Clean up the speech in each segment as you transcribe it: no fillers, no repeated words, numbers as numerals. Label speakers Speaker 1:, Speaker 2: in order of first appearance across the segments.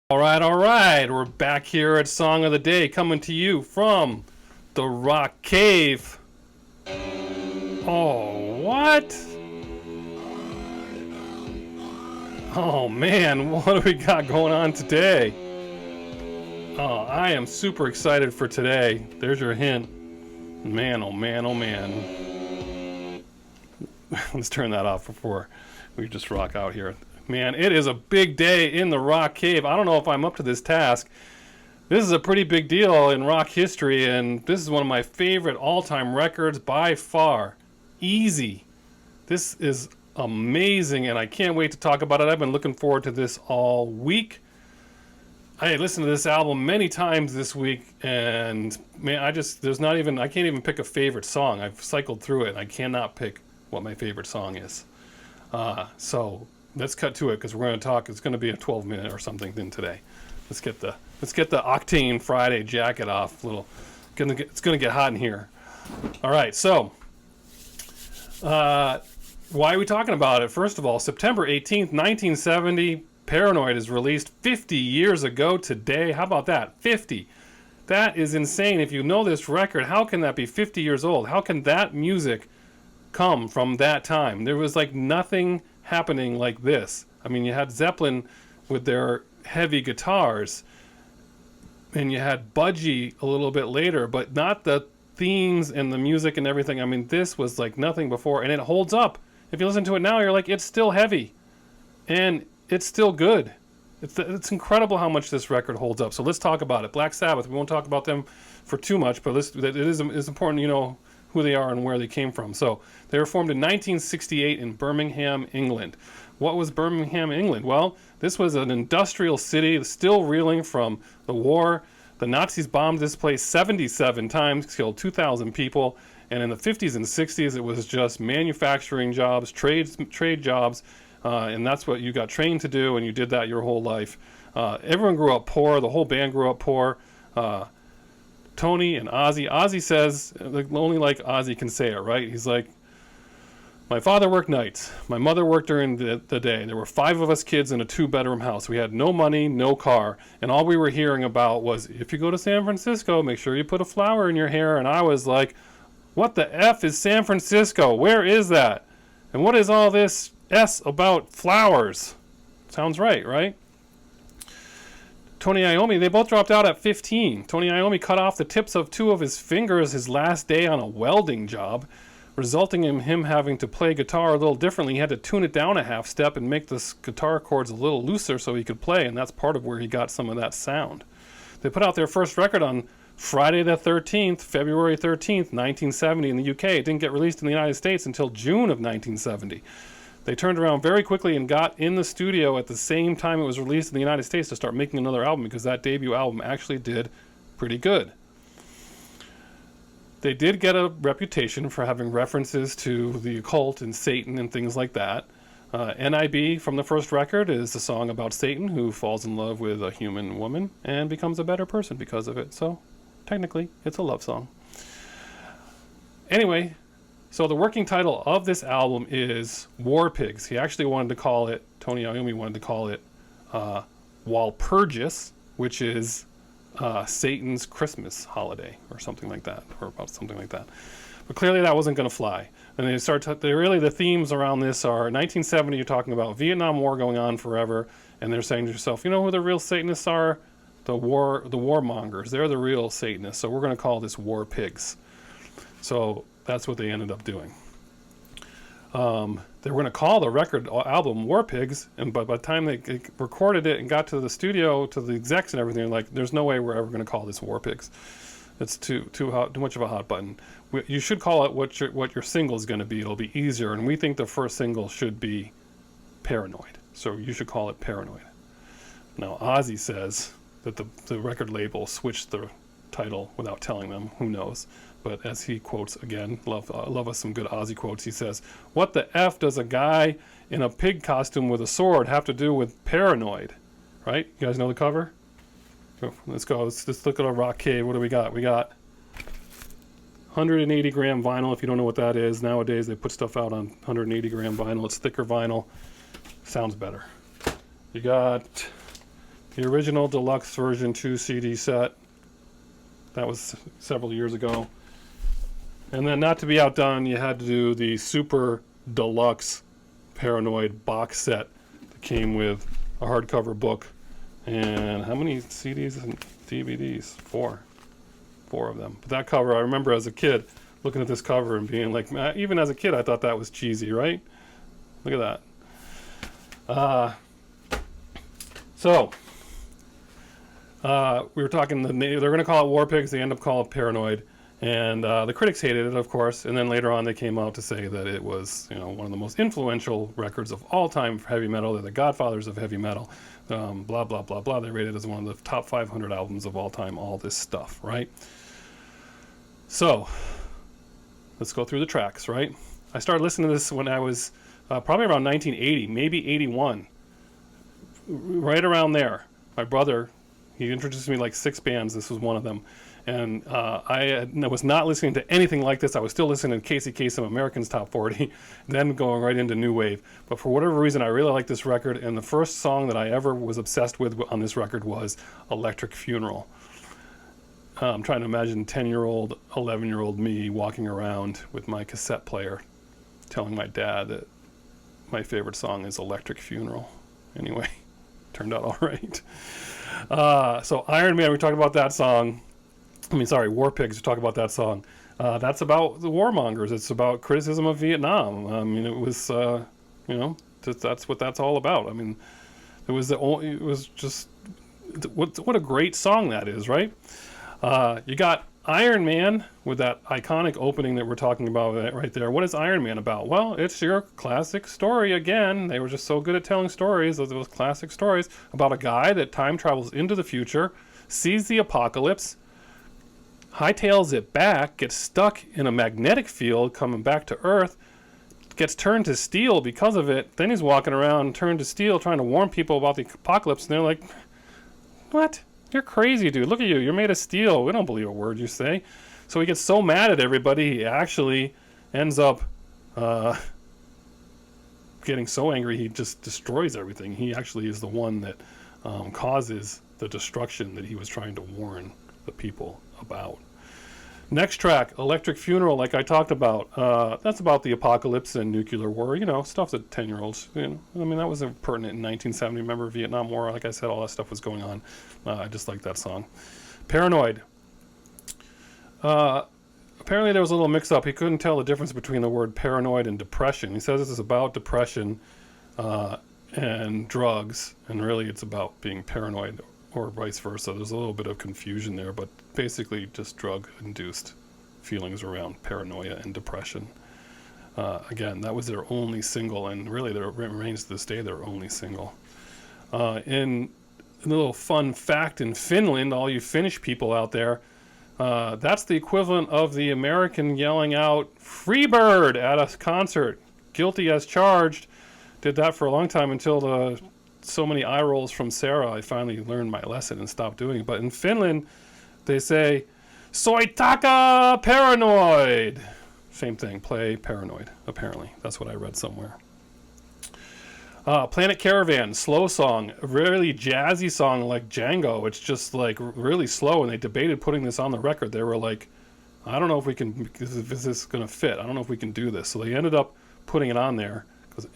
Speaker 1: All right. We're back here at Song of the Day, coming to you from the Rock Cave. Oh, what? Oh, man, what do we got going on today? Oh, I am super excited for today. There's your hint. Man, oh, man, oh, man. Let's turn that off before we just rock out here. Man, it is a big day in the Rock Cave. I don't know if I'm up to this task. This is a pretty big deal in rock history, and this is one of my favorite all-time records by far. Easy. This is amazing, and I can't wait to talk about it. I've been looking forward to this all week. I listened to this album many times this week, and man, I can't even pick a favorite song. I've cycled through it, and I cannot pick what my favorite song is. So let's cut to it because we're going to talk. It's going to be a 12-minute or something then today. Let's get the OCTANNNNE Friday jacket off. It's going to get hot in here. All right, so why are we talking about it? First of all, September 18th, 1970, Paranoid is released 50 years ago today. How about that? 50. That is insane. If you know this record, how can that be 50 years old? How can that music come from that time? There was like nothing happening like this. I mean, you had Zeppelin with their heavy guitars, and you had Budgie a little bit later, but not the themes and the music and everything. I mean, this was like nothing before, and it holds up. If you listen to it now, you're like, it's still heavy, and it's still good. It's incredible how much this record holds up. So let's talk about it. Black Sabbath, we won't talk about them for too much, but it is important, you know, who they are and where they came from. So they were formed in 1968 in Birmingham, England. What was Birmingham, England? Well, this was an industrial city still reeling from the war. The Nazis bombed this place 77 times, killed 2,000 people, and in the 50s and 60s it was just manufacturing jobs, trade jobs, and that's what you got trained to do, and you did that your whole life. Everyone grew up poor. The whole band grew up poor. Tony and Ozzy says, only like Ozzy can say it, right? He's like, my father worked nights. My mother worked during the day. There were 5 of us kids in a 2-bedroom house. We had no money, no car, and all we were hearing about was, if you go to San Francisco, make sure you put a flower in your hair. And I was like, what the F is San Francisco? Where is that? And what is all this S about flowers? Sounds right? Tony Iommi, they both dropped out at 15. Tony Iommi cut off the tips of 2 of his fingers his last day on a welding job, resulting in him having to play guitar a little differently. He had to tune it down a half step and make the guitar chords a little looser so he could play, and that's part of where he got some of that sound. They put out their first record on Friday the 13th, February 13th, 1970 in the UK. It didn't get released in the United States until June of 1970. They turned around very quickly and got in the studio at the same time it was released in the United States to start making another album, because that debut album actually did pretty good. They did get a reputation for having references to the occult and Satan and things like that. NIB from the first record is a song about Satan who falls in love with a human woman and becomes a better person because of it. So technically, it's a love song. Anyway, so the working title of this album is War Pigs. He actually wanted to call it, Tony Iommi wanted to call it Walpurgis, which is Satan's Christmas holiday or something like that, or about something like that. But clearly that wasn't going to fly. And really the themes around this are 1970, you're talking about Vietnam War going on forever, and they're saying to yourself, you know who the real Satanists are? The warmongers. They're the real Satanists. So we're going to call this War Pigs. So that's what they ended up doing. They were going to call the record album War Pigs, and by the time they recorded it and got to the studio, to the execs and everything, like, there's no way we're ever going to call this War Pigs. It's too much of a hot button. You should call it what your single is going to be. It'll be easier, and we think the first single should be Paranoid. So you should call it Paranoid. Now Ozzy says that the record label switched the title without telling them. Who knows? But as he quotes again, love us some good Ozzy quotes. He says, "What the F does a guy in a pig costume with a sword have to do with Paranoid?" Right? You guys know the cover? Let's go. Let's look at our Rock Cave. What do we got? We got 180 gram vinyl. If you don't know what that is, nowadays they put stuff out on 180 gram vinyl. It's thicker vinyl. Sounds better. You got The original deluxe version 2 CD set. That was several years ago. And then, not to be outdone, you had to do the super deluxe Paranoid box set that came with a hardcover book. And how many CDs and DVDs? Four of them. But that cover, I remember as a kid looking at this cover and being like, even as a kid, I thought that was cheesy, right? Look at that. We were talking, they're going to call it War Pigs, they end up calling it Paranoid. And the critics hated it, of course, and then later on they came out to say that it was, one of the most influential records of all time for heavy metal. They're the godfathers of heavy metal. Blah, blah, blah, blah. They rated it as one of the top 500 albums of all time, all this stuff, right? So, let's go through the tracks, right? I started listening to this when I was probably around 1980, maybe 81. Right around there. My brother, he introduced me like 6 bands. This was one of them. And I was not listening to anything like this. I was still listening to Casey Kasem, American's Top 40, then going right into New Wave. But for whatever reason, I really like this record. And the first song that I ever was obsessed with on this record was Electric Funeral. I'm trying to imagine 10-year-old, 11-year-old me walking around with my cassette player telling my dad that my favorite song is Electric Funeral. Anyway, turned out all right. So Iron Man, we talked about that song. War Pigs, we talk about that song. That's about the warmongers. It's about criticism of Vietnam. It was, that's what that's all about. It was just, what a great song that is, right? You got Iron Man with that iconic opening that we're talking about right there. What is Iron Man about? Well, it's your classic story again. They were just so good at telling stories, those classic stories about a guy that time travels into the future, sees the apocalypse, hightails it back, gets stuck in a magnetic field coming back to Earth, gets turned to steel because of it. Then he's walking around turned to steel trying to warn people about the apocalypse, and they're like, what? You're crazy, dude. Look at you. You're made of steel. We don't believe a word you say. So he gets so mad at everybody, he actually ends up getting so angry he just destroys everything. He actually is the one that causes the destruction that he was trying to warn the people about. Next track, Electric Funeral, like I talked about. That's about the apocalypse and nuclear war, stuff that 10-year-olds, that was pertinent in 1970. Remember Vietnam War? Like I said, all that stuff was going on. I just like that song. Paranoid. Apparently there was a little mix-up. He couldn't tell the difference between the word paranoid and depression. He says this is about depression and drugs, and really it's about being paranoid, or vice versa. There's a little bit of confusion there, but basically just drug-induced feelings around paranoia and depression. Again, that was their only single, and really it remains to this day their only single. In a little fun fact, in Finland, all you Finnish people out there, that's the equivalent of the American yelling out, "Freebird!" at a concert. Guilty as charged. Did that for a long time until so many eye rolls from Sarah, I finally learned my lesson and stopped doing it. But in Finland, they say, "Soitaka paranoid." Same thing, play Paranoid, apparently. That's what I read somewhere. Planet Caravan, slow song, a really jazzy song like Django. It's just like really slow, and they debated putting this on the record. They were like, I don't know if we can, if this is going to fit. I don't know if we can do this. So they ended up putting it on there,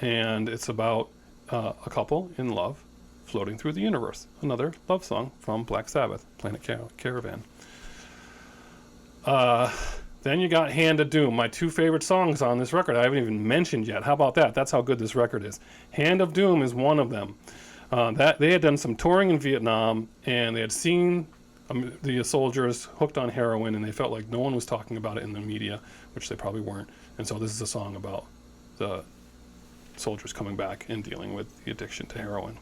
Speaker 1: and it's about a couple in love floating through the universe. Another love song from Black Sabbath, Planet Caravan. Then you got Hand of Doom, my 2 favorite songs on this record. I haven't even mentioned yet. How about that? That's how good this record is. Hand of Doom is one of them. That they had done some touring in Vietnam, and they had seen the soldiers hooked on heroin, and they felt like no one was talking about it in the media, which they probably weren't. And so this is a song about the soldiers coming back and dealing with the addiction to heroin.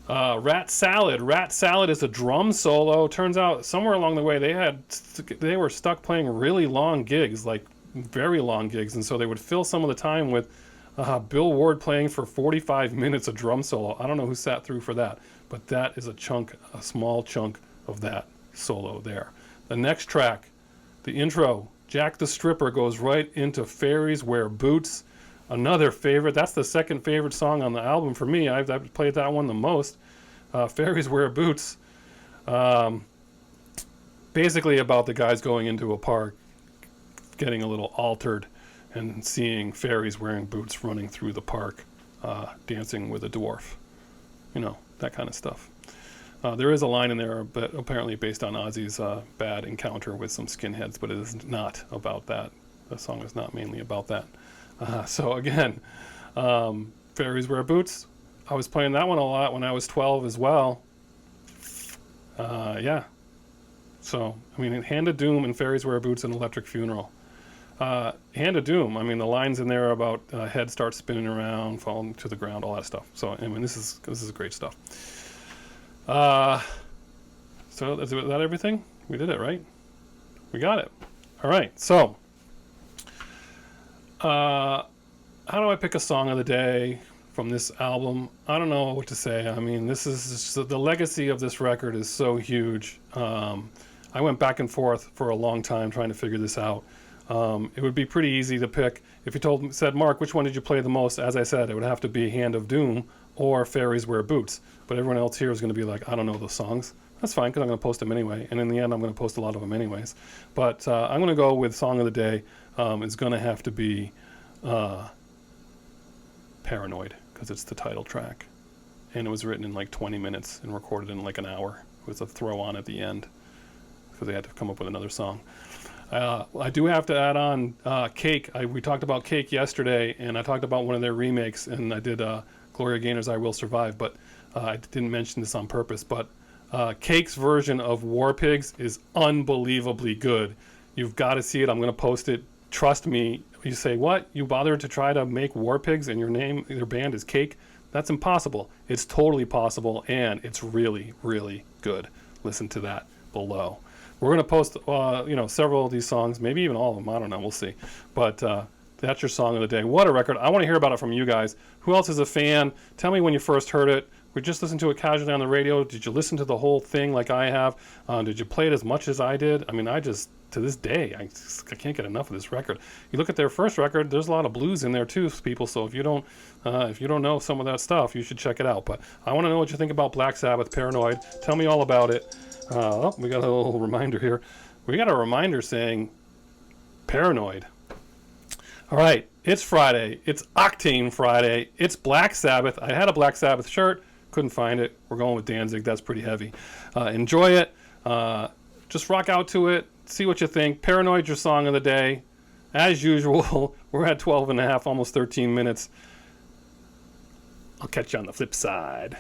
Speaker 1: Rat Salad. Rat Salad is a drum solo. Turns out somewhere along the way they were stuck playing really long gigs, like very long gigs, and so they would fill some of the time with Bill Ward playing for 45 minutes a drum solo. I don't know who sat through for that, but that is a small chunk of that solo there. The next track, the intro, Jack the Stripper, goes right into Fairies Wear Boots. Another favorite. That's the second favorite song on the album for me. I've played that one the most. Fairies Wear Boots. Basically about the guys going into a park, getting a little altered, and seeing fairies wearing boots running through the park, dancing with a dwarf. You know, that kind of stuff. There is a line in there, but apparently based on Ozzy's bad encounter with some skinheads, but it is not about that. The song is not mainly about that. So again, Fairies Wear Boots. I was playing that one a lot when I was 12 as well. Yeah. So, I mean, Hand of Doom and Fairies Wear Boots and Electric Funeral. Hand of Doom, I mean, the lines in there about head starts spinning around, falling to the ground, all that stuff. So, I mean, this is great stuff. So, is that everything? We did it, right? We got it. All right, so, how do I pick a song of the day from this album? I don't know what to say. I mean, this is the legacy of this record is so huge. I went back and forth for a long time trying to figure this out. It would be pretty easy to pick. If you said, Mark, which one did you play the most? As I said, it would have to be Hand of Doom or Fairies Wear Boots. But everyone else here is going to be like, I don't know those songs. That's fine, because I'm going to post them anyway. And in the end, I'm going to post a lot of them anyways. But I'm going to go with Song of the Day. It's going to have to be Paranoid, because it's the title track. And it was written in like 20 minutes and recorded in like an hour with a throw on at the end, because they had to come up with another song. I do have to add on Cake. We talked about Cake yesterday, and I talked about one of their remakes, and I did Gloria Gaynor's I Will Survive, but I didn't mention this on purpose. But Cake's version of War Pigs is unbelievably good. You've got to see it. I'm going to post it. Trust me. You say, what? You bothered to try to make War Pigs and your band is Cake? That's impossible. It's totally possible, and it's really, really good. Listen to that below. We're going to post, several of these songs, maybe even all of them. I don't know. We'll see. But that's your song of the day. What a record. I want to hear about it from you guys. Who else is a fan? Tell me when you first heard it. We just listened to it casually on the radio. Did you listen to the whole thing like I have? Did you play it as much as I did? I mean, to this day, I can't get enough of this record. You look at their first record, there's a lot of blues in there too, people. So if you don't know some of that stuff, you should check it out. But I want to know what you think about Black Sabbath, Paranoid. Tell me all about it. We got a little reminder here. We got a reminder saying Paranoid. All right, it's Friday. It's Octane Friday. It's Black Sabbath. I had a Black Sabbath shirt. Couldn't find it. We're going with Danzig. That's pretty heavy. Enjoy it. Just rock out to it. See what you think. Paranoid, your song of the day. As usual, we're at 12 and a half, almost 13 minutes. I'll catch you on the flip side.